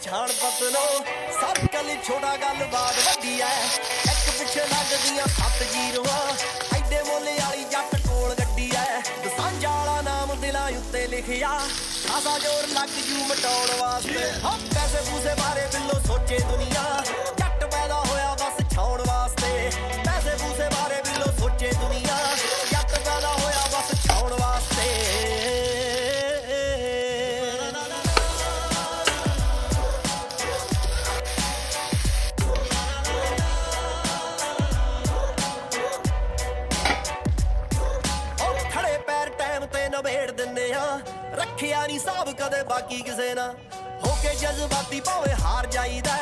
ਪਛਾਣ ਪਤਨੋ ਸਰਕਲ ਛੋਟਾ ਗੱਲਬਾਤ ਵੱਡੀ ਐ ਇੱਕ ਪਿੱਛੇ ਲੱਗਦੀਆਂ 7 ਜ਼ੀਰੋਆਂ ਐਡੇ ਮੋਲੇ ਵਾਲੀ ਜੱਟ ਕੋਲ ਗੱਡੀ ਐ ਦਸਾਂਝਾ ਵਾਲਾ ਨਾਮ ਦਿਲਾਂ ਉੱਤੇ ਲਿਖਿਆ ਖਾਸਾ ਜ਼ੋਰ ਲੱਗ ਜੂ ਮਟਾਉਣ ਵਾਸਤੇ ਹਾਂ ਪੈਸੇ ਪੂਸੇ ਬਾਰੇ ਬਿੱਲੋ ਸੋਚੇ ਦੁਨੀਆ ਜੱਟ ਪੈਦਾ ਹੋਇਆ ਬਸ ਛਾਉਣ ਵਾਸਤੇ ਪੈਸੇ ਪੂਸੇ ਬਾਰੇ ਬਿੱਲੋ ਸੋਚੇ ਦੁਨੀਆ ਜੱਟ ਪੈਦਾ ਹੋਇਆ ਬਸ ਛਾਉਣ ਵਾਸਤੇ ਨਵੇੜ ਦਿੰਦੇ ਆ ਰੱਖਿਆ ਨਹੀਂ ਸਾਬ ਕਦੇ ਬਾਕੀ ਕਿਸੇ ਨਾ ਹੋ ਕੇ ਜਜ਼ਬਾਤੀ ਭਾਵੇਂ ਹਾਰ ਜਾਈਦਾ